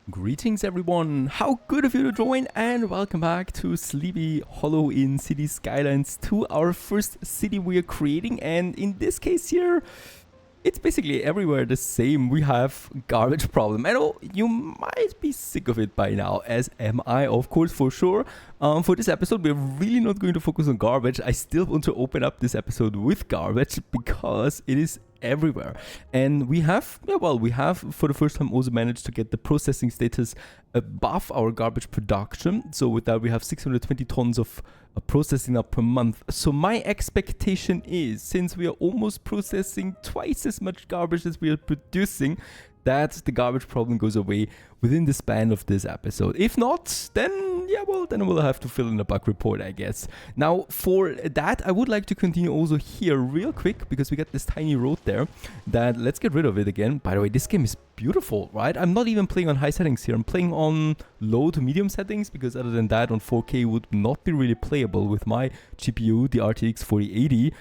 Greetings everyone, how good of you to join and welcome back to Sleepy Hollow in Cities Skylines 2, our first city we are creating. And in this case here, it's basically everywhere the same. We have garbage problem. I know you might be sick of it by now, as am I, of course, for sure. For this episode, we're really not going to focus on garbage. I still want to open up this episode with garbage because it is everywhere. And we have for the first time also managed to get the processing status above our garbage production. So with that, we have 620 tons of processing up per month. So my expectation is, since we are almost processing twice as much garbage as we are producing, that the garbage problem goes away within the span of this episode. If not, then we'll have to fill in a bug report, I guess. Now, for that, I would like to continue also here real quick, because we got this tiny road there that let's get rid of it again. By the way, this game is beautiful, right? I'm not even playing on high settings here. I'm playing on low to medium settings, because other than that, on 4K would not be really playable with my GPU, the RTX 4080.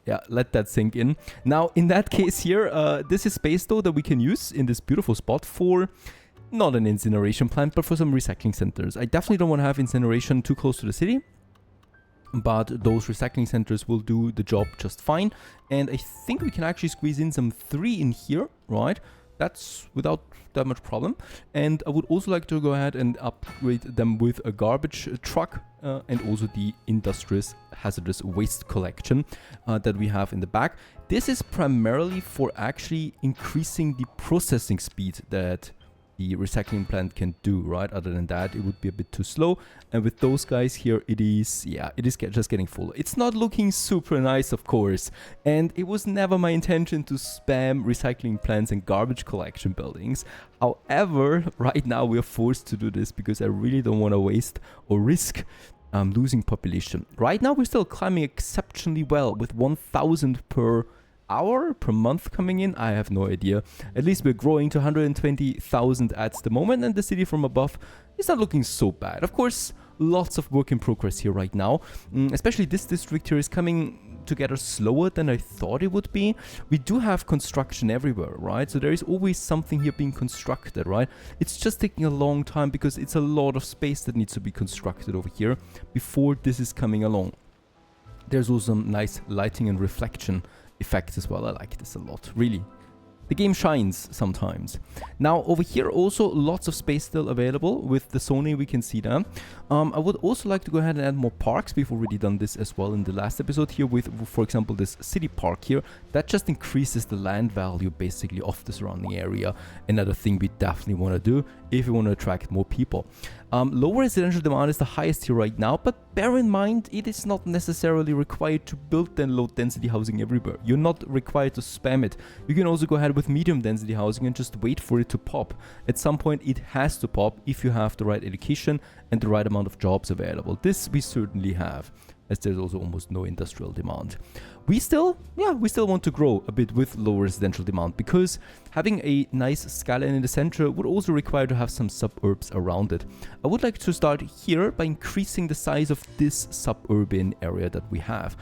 Yeah, let that sink in. Now, in that case here, this is space though that we can use in this beautiful spot for not an incineration plant, but for some recycling centers. I definitely don't want to have incineration too close to the city, but those recycling centers will do the job just fine. And I think we can actually squeeze in some 3 in here, right? That's without that much problem. And I would also like to go ahead and upgrade them with a garbage truck and also the industrious hazardous waste collection that we have in the back. This is primarily for actually increasing the processing speed that the recycling plant can do, right? Other than that, it would be a bit too slow. And with those guys here, it is just getting full. It's not looking super nice, of course. And it was never my intention to spam recycling plants and garbage collection buildings. However, right now we are forced to do this because I really don't want to waste or risk losing population. Right now, we're still climbing exceptionally well with 1,000 per hour per month coming in. I have no idea. At least we're growing to 120,000 at the moment, and the city from above is not looking so bad. Of course, lots of work in progress here right now. Especially this district here is coming together slower than I thought it would be. We do have construction everywhere, right? So there is always something here being constructed, right? It's just taking a long time because it's a lot of space that needs to be constructed over here before this is coming along. There's also some nice lighting and reflection effects as well. I like this a lot, really. The game shines sometimes. Now over here also lots of space still available with the zoning. We can see that. I would also like to go ahead and add more parks. We've already done this as well in the last episode here with, for example, this city park here. That just increases the land value basically of the surrounding area. Another thing we definitely want to do if we want to attract more people. Low residential demand is the highest here right now, but bear in mind it is not necessarily required to build then low density housing everywhere. You're not required to spam it. You can also go ahead with medium density housing and just wait for it to pop. At some point it has to pop if you have the right education and the right amount of jobs available. This we certainly have, as there's also almost no industrial demand. We still want to grow a bit with low residential demand, because having a nice skyline in the center would also require to have some suburbs around it. I would like to start here by increasing the size of this suburban area that we have.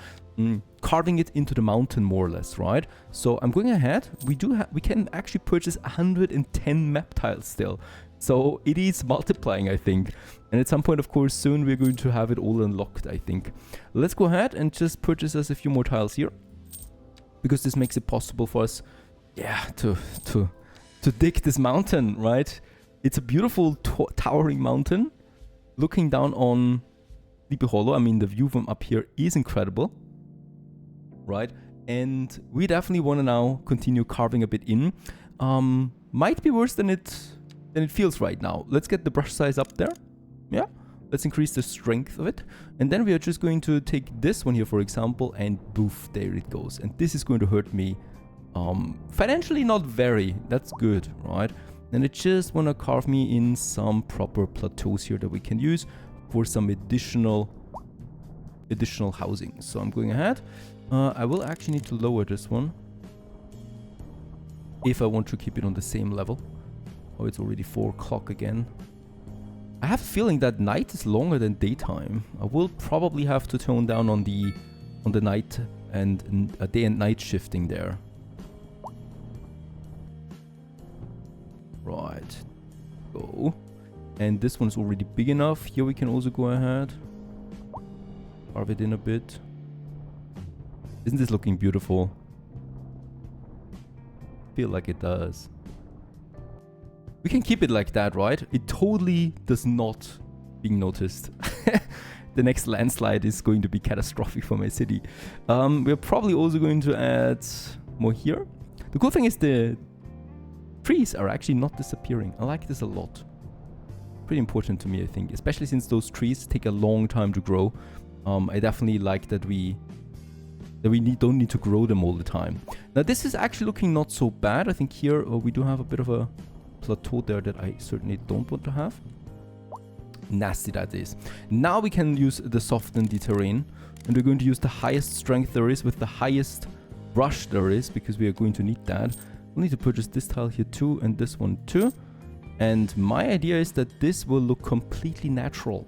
Carving it into the mountain more or less, right? So I'm going ahead. We can actually purchase 110 map tiles still. So it is multiplying, I think. And at some point, of course, soon we're going to have it all unlocked, I think. Let's go ahead and just purchase us a few more tiles here, because this makes it possible for us, to dig this mountain, right? It's a beautiful towering mountain looking down on Sleepy Hollow. I mean, the view from up here is incredible, right? And we definitely want to now continue carving a bit in. Might be worse than it feels right now. Let's get the brush size up there. Yeah, let's increase the strength of it. And then we are just going to take this one here, for example, and boof, there it goes. And this is going to hurt me financially, not very. That's good, right? And I just want to carve me in some proper plateaus here that we can use for some additional housing. So I'm going ahead. I will actually need to lower this one if I want to keep it on the same level. Oh, it's already 4 o'clock again. I have a feeling that night is longer than daytime. I will probably have to tone down on the night and day and night shifting there. Right. Go. And this one is already big enough. Here we can also go ahead. Carve it in a bit. Isn't this looking beautiful? Feel like it does. We can keep it like that, right? It totally does not being noticed. The next landslide is going to be catastrophic for my city. We're probably also going to add more here. The cool thing is the trees are actually not disappearing. I like this a lot. Pretty important to me, I think, especially since those trees take a long time to grow. I definitely like that we don't need to grow them all the time. Now this is actually looking not so bad. I think here we do have a bit of a plateau there that I certainly don't want to have. Nasty that is. Now we can use the soften the terrain, and we're going to use the highest strength there is with the highest brush there is, because we are going to need that. We'll need to purchase this tile here too, and this one too. And my idea is that this will look completely natural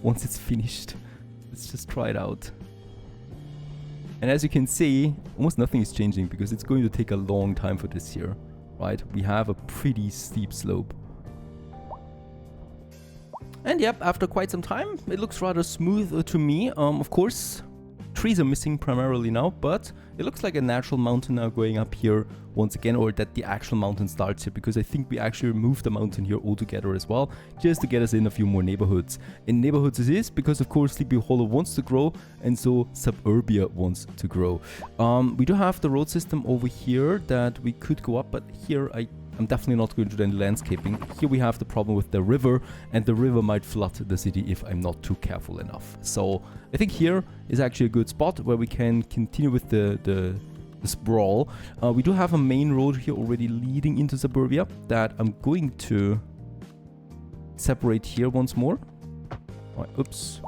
once it's finished. Let's just try it out. And as you can see, almost nothing is changing because it's going to take a long time for this here, right? We have a pretty steep slope. And yep, after quite some time, it looks rather smooth to me. Of course, trees are missing primarily now, but it looks like a natural mountain now going up here once again, or that the actual mountain starts here, because I think we actually removed the mountain here altogether as well, just to get us in a few more neighborhoods. In neighborhoods it is, because of course Sleepy Hollow wants to grow, and so Suburbia wants to grow. We do have the road system over here that we could go up, but here I'm definitely not going to do any landscaping. Here we have the problem with the river, and the river might flood the city if I'm not too careful enough. So I think here is actually a good spot where we can continue with the sprawl. We do have a main road here already leading into Suburbia that I'm going to separate here once more. Right, oops.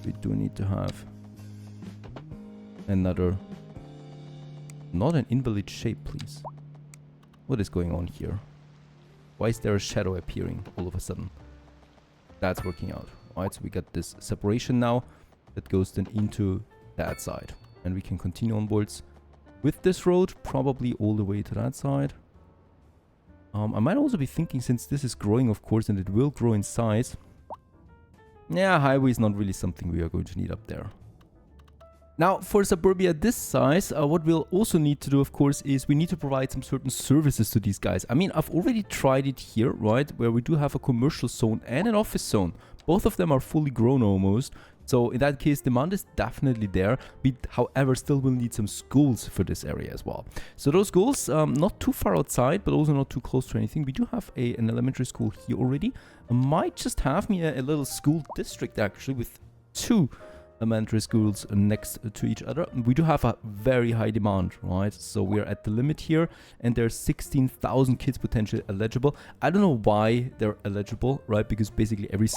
We do need to have another... Not an invalid shape, please. What is going on here? Why is there a shadow appearing all of a sudden? That's working out. Alright, so we got this separation now that goes then into that side. And we can continue onwards with this road, probably all the way to that side. I might also be thinking, since this is growing, of course, and it will grow in size. Yeah, highway is not really something we are going to need up there. Now, for Suburbia this size, what we'll also need to do, of course, is we need to provide some certain services to these guys. I mean, I've already tried it here, right? Where we do have a commercial zone and an office zone. Both of them are fully grown almost. So in that case, demand is definitely there. We, however, still will need some schools for this area as well. So those schools, not too far outside, but also not too close to anything. We do have an elementary school here already. I might just have me a little school district, actually, with 2 elementary schools next to each other. We do have a very high demand, right? So we're at the limit here, and there's 16,000 kids potentially eligible. I don't know why they're eligible, right? Because basically every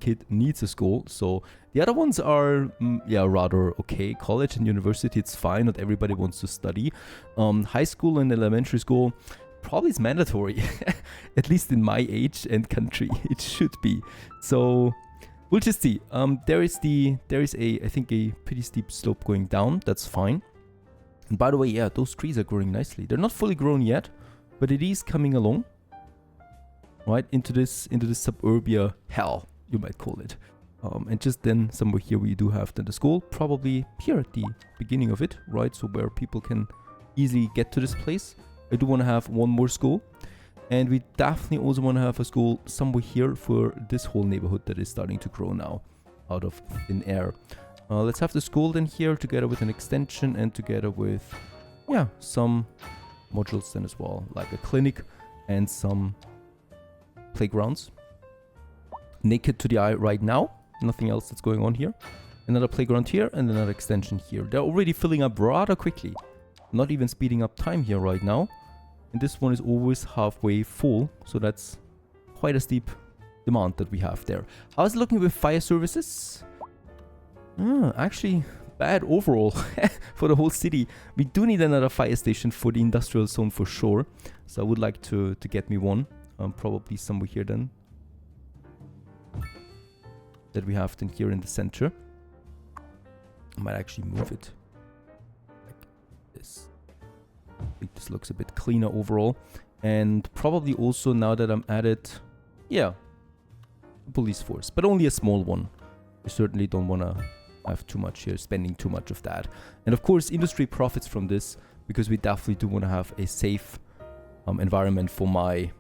kid needs a school. So the other ones are, yeah, rather okay. College and university, it's fine. Not everybody wants to study. High school and elementary school probably is mandatory, at least in my age and country. It should be. So we'll just see. There is I think a pretty steep slope going down. That's fine. And by the way, yeah, those trees are growing nicely. They're not fully grown yet, but it is coming along, right, into this suburbia hell, you might call it. And just then somewhere here we do have then the school, probably here at the beginning of it, right? So where people can easily get to this place. I do want to have one more school. And we definitely also want to have a school somewhere here for this whole neighborhood that is starting to grow now out of thin air. Let's have the school then here together with an extension and together with, yeah, some modules then as well, like a clinic and some playgrounds. Naked to the eye right now, nothing else that's going on here. Another playground here and another extension here. They're already filling up rather quickly. Not even speeding up time here right now. And this one is always halfway full, so that's quite a steep demand that we have there. How's it looking with fire services? Actually, bad overall for the whole city. We do need another fire station for the industrial zone for sure. So I would like to get me one, probably somewhere here then. That we have then here in the center. I might actually move it like this. I think this looks a bit cleaner overall. And probably also, now that I'm at it, yeah, a police force, but only a small one. I certainly don't want to have too much here, spending too much of that. And of course, industry profits from this, because we definitely do want to have a safe environment for my,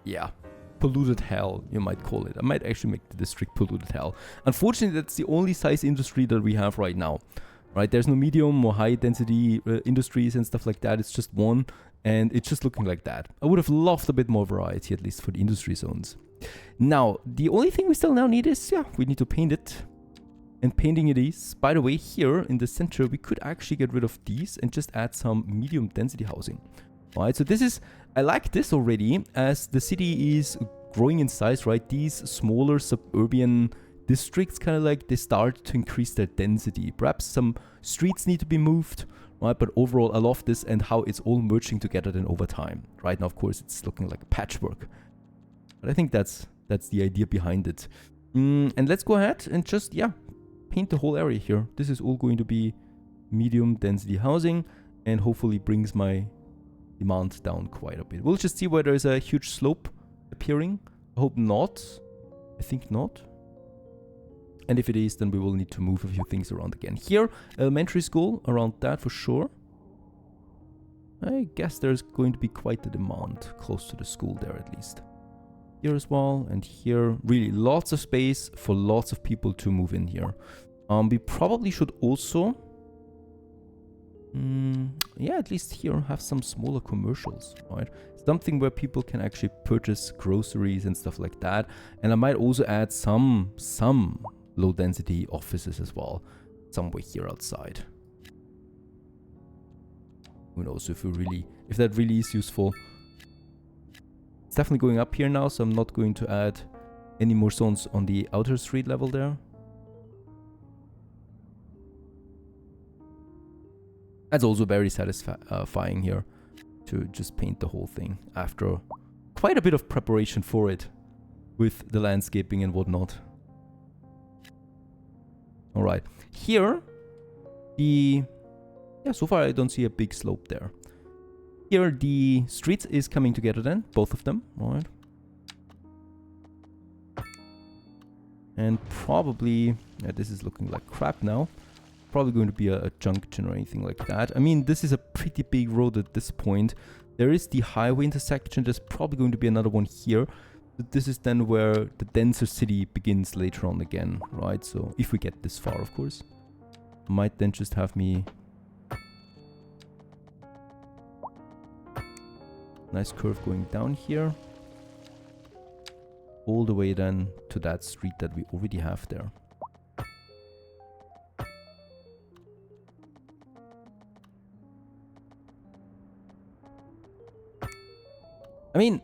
yeah, polluted hell, you might call it. I might actually make the district polluted hell. Unfortunately, that's the only size industry that we have right now. Right, there's no medium or high density industries and stuff like that. It's just one, and it's just looking like that. I would have loved a bit more variety, at least for the industry zones. Now, the only thing we still now need is, yeah, we need to paint it. And painting it is, by the way, here in the center, we could actually get rid of these and just add some medium density housing. All right, so this is, I like this already, as the city is growing in size, right? These smaller suburban districts kind of like, they start to increase their density. Perhaps some streets need to be moved, right? But overall, I love this and how it's all merging together then over time. Right now, of course, it's looking like a patchwork. But I think that's the idea behind it. And let's go ahead and just, yeah, paint the whole area here. This is all going to be medium density housing and hopefully brings my demand down quite a bit. We'll just see where there's a huge slope appearing. I hope not. I think not. And if it is, then we will need to move a few things around again. Here, elementary school, around that for sure. I guess there's going to be quite a demand close to the school there at least. Here as well, and here, really lots of space for lots of people to move in here. We probably should also, yeah, at least here have some smaller commercials, right? Something where people can actually purchase groceries and stuff like that. And I might also add some low density offices as well, somewhere here outside. Who knows if that really is useful. It's definitely going up here now, so I'm not going to add any more zones on the outer street level there. That's also very satisfying here to just paint the whole thing after quite a bit of preparation for it with the landscaping and whatnot. All right, here, so far I don't see a big slope there. Here the streets is coming together then, both of them, all right. And probably, yeah, this is looking like crap now. Probably going to be a junction or anything like that. I mean, this is a pretty big road at this point. There is the highway intersection, there's probably going to be another one here. But this is then where the denser city begins later on again, right? So if we get this far, of course. Might then just have me... Nice curve going down here. All the way then to that street that we already have there. I mean,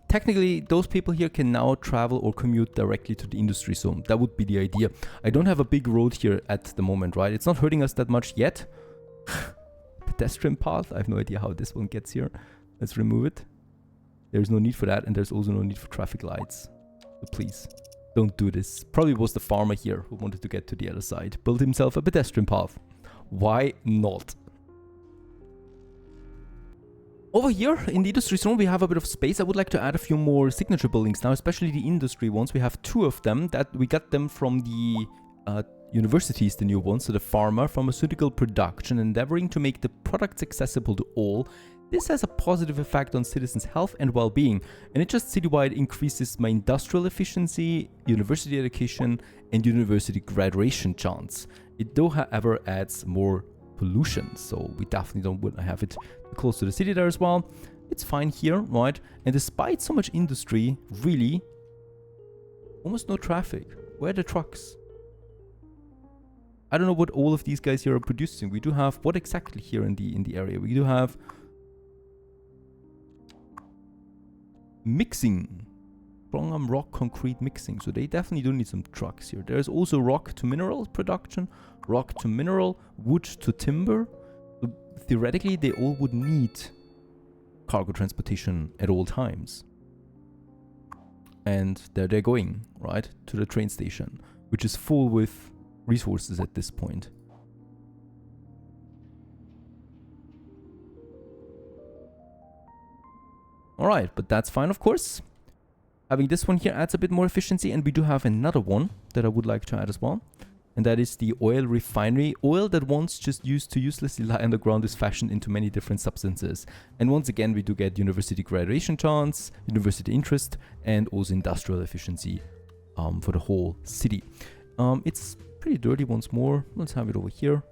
technically, those people here can now travel or commute directly to the industry zone. That would be the idea. I don't have a big road here at the moment, right? It's not hurting us that much yet. Pedestrian path. I have no idea how this one gets here. Let's remove it. There's no need for that, and there's also no need for traffic lights. So please, don't do this. Probably was the farmer here who wanted to get to the other side. Build himself a pedestrian path. Why not? Over here in the industry zone, we have a bit of space. I would like to add a few more signature buildings now, especially the industry ones. We have 2 of them that we got them from the universities, the new ones. So the pharmaceutical production, endeavoring to make the products accessible to all. This has a positive effect on citizens' health and well-being, and it just citywide increases my industrial efficiency, university education, and university graduation chance. It though, however, adds more pollution, so we definitely don't want to have it close to the city there as well. It's fine here, right? And despite so much industry, really, almost no traffic. Where are the trucks? I don't know what all of these guys here are producing. We do have, what exactly here in the area? We do have mixing, strong rock concrete mixing. So they definitely do need some trucks here. There's also rock to mineral production, rock to mineral, wood to timber. So theoretically, they all would need cargo transportation at all times. And there they're going, right, to the train station, which is full with resources at this point. All right, but that's fine, of course. Having this one here adds a bit more efficiency, and we do have another one that I would like to add as well. And that is the oil refinery. Oil that once just used to uselessly lie underground is fashioned into many different substances. And once again, we do get university graduation chance, university interest, and also industrial efficiency for the whole city. It's pretty dirty once more. Let's have it over here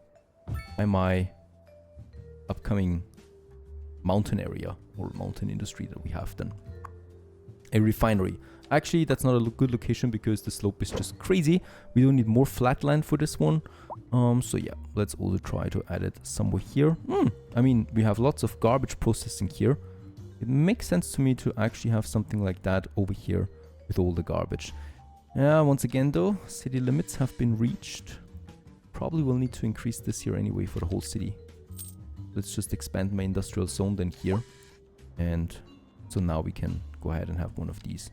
by my upcoming mountain area or mountain industry that we have then. A refinery. Actually, that's not a good location because the slope is just crazy. We don't need more flat land for this one. So yeah, let's also try to add it somewhere here. I mean, we have lots of garbage processing here. It makes sense to me to actually have something like that over here with all the garbage. Yeah, once again though, city limits have been reached. Probably will need to increase this here anyway for the whole city. Let's just expand my industrial zone then here. And so now we can go ahead and have one of these.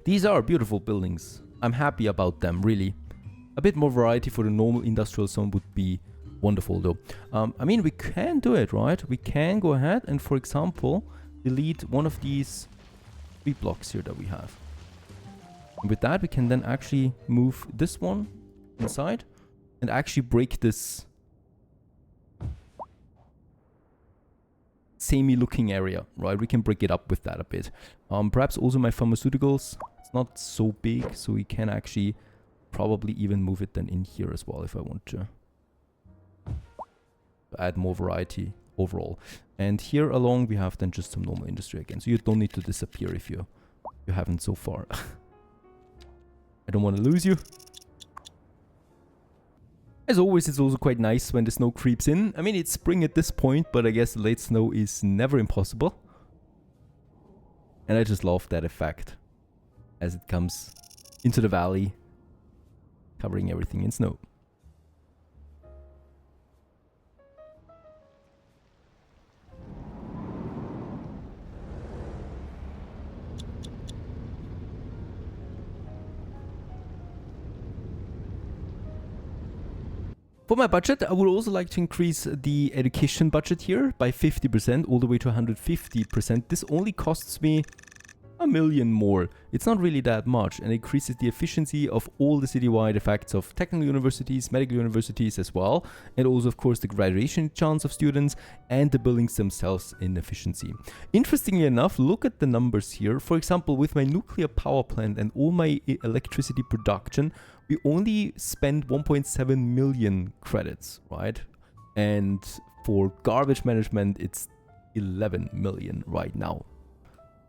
These are beautiful buildings. I'm happy about them, really. A bit more variety for the normal industrial zone would be wonderful though. I mean, we can do it, right? We can go ahead and, for example, delete one of these 3 blocks here that we have. And with that, we can then actually move this one inside and actually break this semi-looking area, right? We can break it up with that a bit. Perhaps also my pharmaceuticals. It's not so big, so we can actually probably even move it then in here as well if I want to add more variety overall. And here along we have then just some normal industry again, so you don't need to disappear if you haven't so far. I don't want to lose you. As always, it's also quite nice when the snow creeps in. I mean, it's spring at this point, but I guess late snow is never impossible. And I just love that effect as it comes into the valley, covering everything in snow. For my budget, I would also like to increase the education budget here by 50%, all the way to 150%. This only costs me $1 million more. It's not really that much, and increases the efficiency of all the citywide effects of technical universities, medical universities as well, and also of course the graduation chance of students and the buildings themselves in efficiency. Interestingly enough, look at the numbers here. For example, with my nuclear power plant and all my electricity production, we only spend 1.7 million credits, right? And for garbage management, it's 11 million right now.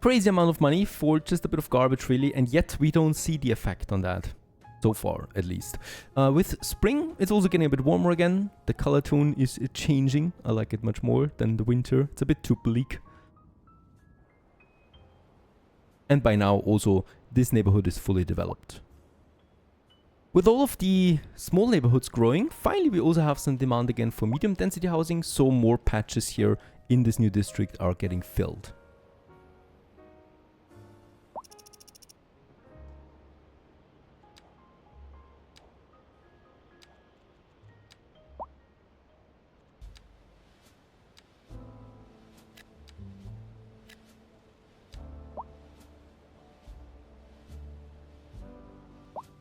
Crazy amount of money for just a bit of garbage, really, and yet we don't see the effect on that. So far, at least. With spring, it's also getting a bit warmer again. The color tone is changing. I like it much more than the winter. It's a bit too bleak. And by now, also, this neighborhood is fully developed. With all of the small neighborhoods growing, finally we also have some demand again for medium density housing, so more patches here in this new district are getting filled.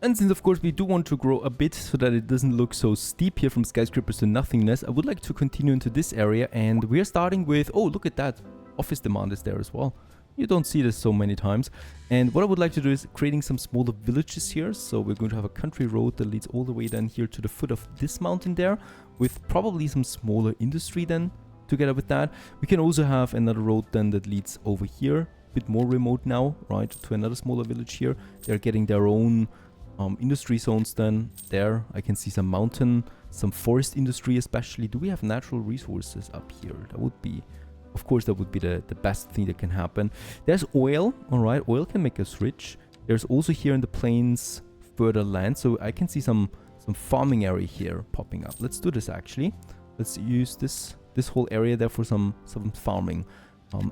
And since of course we do want to grow a bit so that it doesn't look so steep here from skyscrapers to nothingness, I would like to continue into this area, and we're starting with, oh look at that, office demand is there as well. You don't see this so many times. And what I would like to do is creating some smaller villages here. So we're going to have a country road that leads all the way down here to the foot of this mountain there, with probably some smaller industry then together with that. We can also have another road then that leads over here, a bit more remote now, right, to another smaller village here. They're getting their own industry zones then. There I can see some mountain, some forest industry especially. Do we have natural resources up here? That would be, of course, that would be the best thing that can happen. There's oil, all right, oil can make us rich. There's also here in the plains further land, so I can see some farming area here popping up. Let's do this actually. Let's use this whole area there for some farming.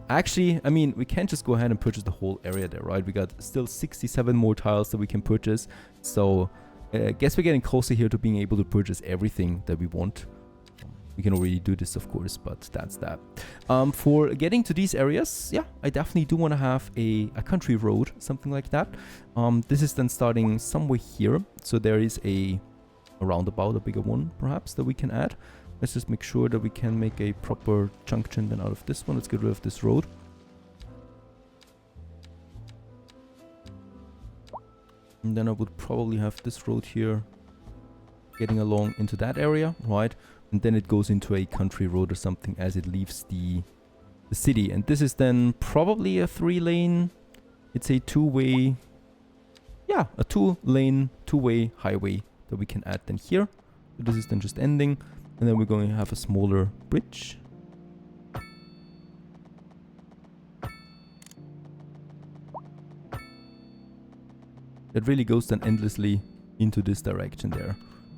Actually, I mean, we can't just go ahead and purchase the whole area there, right? We got still 67 more tiles that we can purchase. So I guess we're getting closer here to being able to purchase everything that we want. We can already do this, of course, but that's that. For getting to these areas, yeah, I definitely do want to have a country road, something like that. This is then starting somewhere here. So there is a roundabout, a bigger one, perhaps, that we can add. Let's just make sure that we can make a proper junction then out of this one. Let's get rid of this road. And then I would probably have this road here getting along into that area, right? And then it goes into a country road or something as it leaves the city. And this is then probably a 3-lane, it's a two-way, yeah, a 2-lane, two-way highway that we can add then here. So this is then just ending. And then we're going to have a smaller bridge. That really goes then endlessly into this direction there.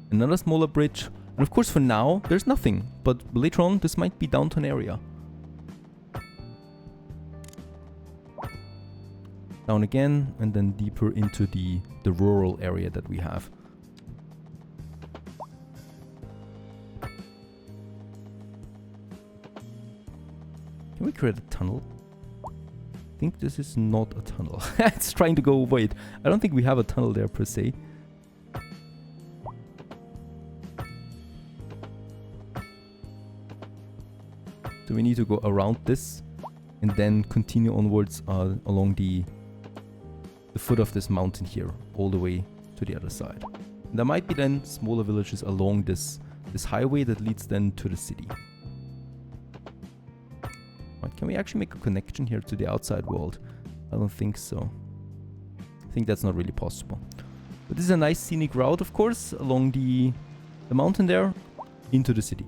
Another smaller bridge. And of course for now, there's nothing. But later on, this might be downtown area. Down again, and then deeper into the rural area that we have. Can we create a tunnel? I think this is not a tunnel. It's trying to go over it. I don't think we have a tunnel there per se. So we need to go around this and then continue onwards along the foot of this mountain here, all the way to the other side. And there might be then smaller villages along this highway that leads then to the city. Can we actually make a connection here to the outside world? I don't think so. I think that's not really possible. But this is a nice scenic route, of course, along the mountain there into the city.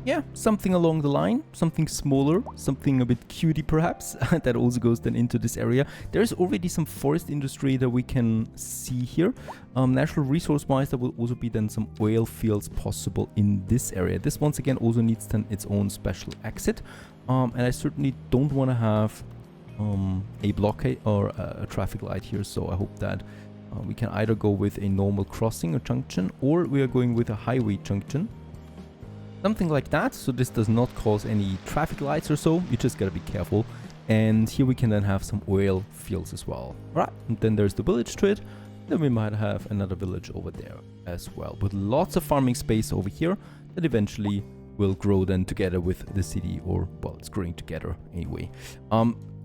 Yeah, something along the line, something smaller, something a bit cutie perhaps, that also goes then into this area. There's already some forest industry that we can see here. Natural resource wise, there will also be then some oil fields possible in this area. This once again also needs then its own special exit. And I certainly don't want to have a blockade or a traffic light here, so I hope that we can either go with a normal crossing or junction, or we are going with a highway junction. Something like that, so this does not cause any traffic lights or so. You just gotta be careful. And here we can then have some oil fields as well. Right, and then there's the village to it. Then we might have another village over there as well, with lots of farming space over here that eventually will grow then together with the city, or well, it's growing together anyway.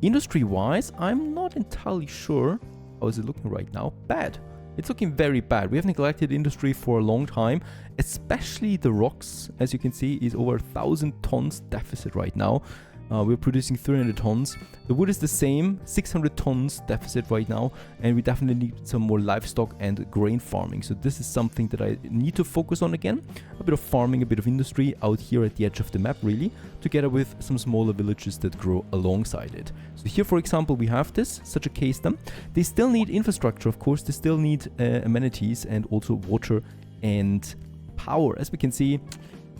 Industry wise, I'm not entirely sure. How is it looking right now? Bad. It's looking very bad. We have neglected industry for a long time, especially the rocks, as you can see, is over 1,000 tons deficit right now. We're producing 300 tons. The wood is the same, 600 tons deficit right now, and we definitely need some more livestock and grain farming. So this is something that I need to focus on again. A bit of farming, a bit of industry out here at the edge of the map, really, together with some smaller villages that grow alongside it. So here, for example, we have this, such a case then. They still need infrastructure, of course. They still need amenities and also water and power. As we can see,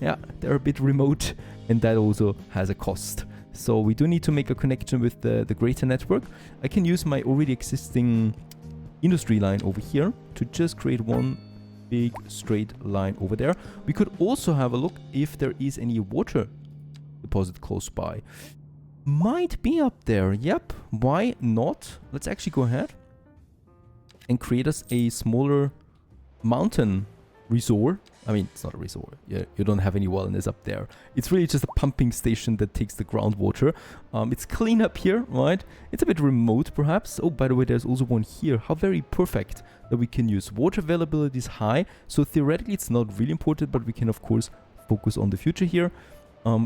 yeah, they're a bit remote, and that also has a cost. So we do need to make a connection with the greater network. I can use my already existing industry line over here to just create one big straight line over there. We could also have a look if there is any water deposit close by. Might be up there. Yep, why not? Let's actually go ahead and create us a smaller mountain resort. I mean, it's not a resort. Yeah, you don't have any wellness up there. It's really just a pumping station that takes the groundwater. It's clean up here, right? It's a bit remote, perhaps. Oh, by the way, there's also one here. How very perfect that we can use. Water availability is high, so theoretically it's not really important, but we can, of course, focus on the future here.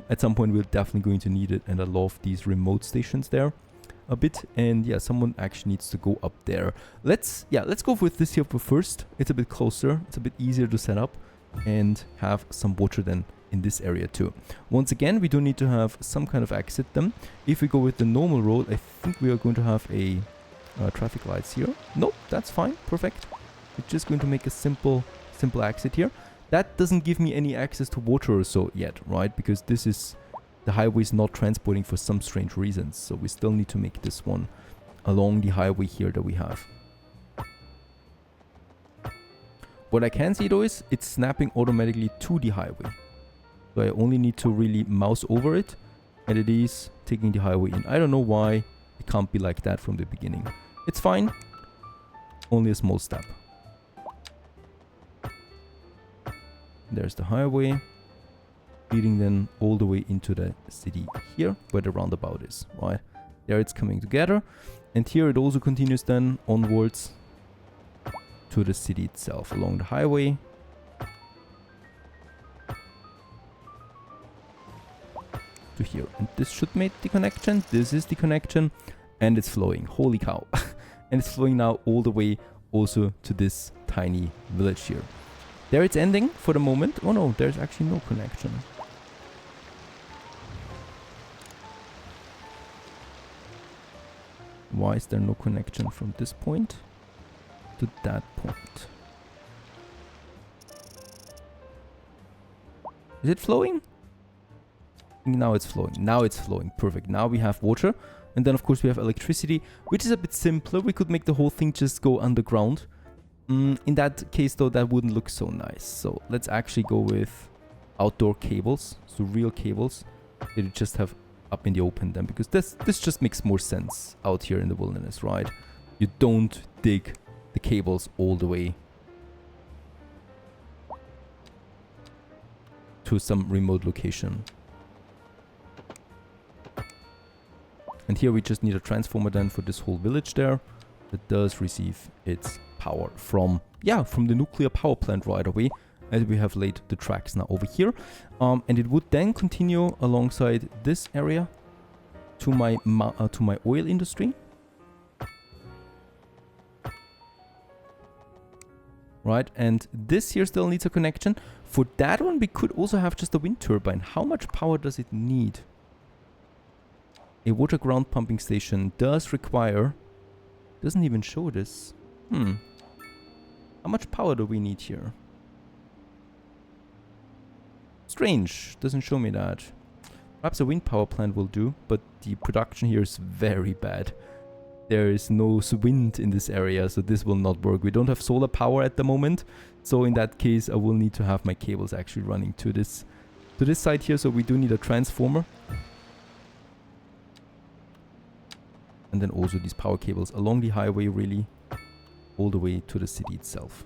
At some point, we're definitely going to need it, and I love these remote stations there a bit. And yeah, someone actually needs to go up there. Let's go with this here first. It's a bit closer. It's a bit easier to set up and have some water then in this area too. Once again, we do need to have some kind of exit then. If we go with the normal road, I think we are going to have a traffic lights here. Nope, that's fine. Perfect. We're just going to make a simple exit here. That doesn't give me any access to water or so yet, right? Because this is the highway is not transporting for some strange reasons. So we still need to make this one along the highway here that we have. What I can see though is it's snapping automatically to the highway. So I only need to really mouse over it and it is taking the highway in. I don't know why it can't be like that from the beginning. It's fine. Only a small step. There's the highway, leading then all the way into the city here, where the roundabout is, right? There it's coming together. And here it also continues then onwards to the city itself, along the highway. To here. And this should make the connection. This is the connection. And it's flowing. Holy cow. And it's flowing now all the way also to this tiny village here. There it's ending for the moment. Oh no, there's actually no connection. Why is there no connection from this point to that point? Is it flowing? Now it's flowing. Now it's flowing. Perfect. Now we have water. And then of course we have electricity, which is a bit simpler. We could make the whole thing just go underground. In that case though, that wouldn't look so nice. So let's actually go with outdoor cables. So real cables that you just have up in the open then. Because this just makes more sense out here in the wilderness, right? You don't dig the cables all the way to some remote location. And here we just need a transformer then for this whole village there that does receive its power from the nuclear power plant right away, as we have laid the tracks now over here. And it would then continue alongside this area to my oil industry. Right, and this here still needs a connection. For that one, we could also have just a wind turbine. How much power does it need? A water ground pumping station does require... Doesn't even show this. How much power do we need here? Strange. Doesn't show me that. Perhaps a wind power plant will do, but the production here is very bad. There is no wind in this area, so this will not work. We don't have solar power at the moment. So in that case, I will need to have my cables actually running to this side here. So we do need a transformer. And then also these power cables along the highway, really, all the way to the city itself.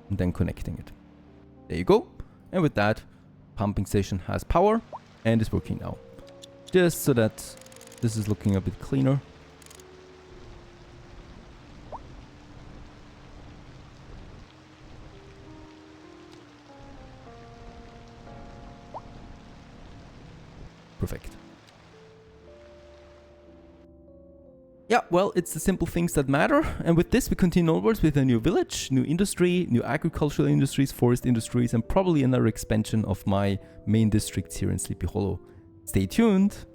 And then connecting it. There you go. And with that, pumping station has power and is working now. Just so that this is looking a bit cleaner. Perfect. Yeah, well, it's the simple things that matter. And with this, we continue onwards with a new village, new industry, new agricultural industries, forest industries, and probably another expansion of my main districts here in Sleepy Hollow. Stay tuned.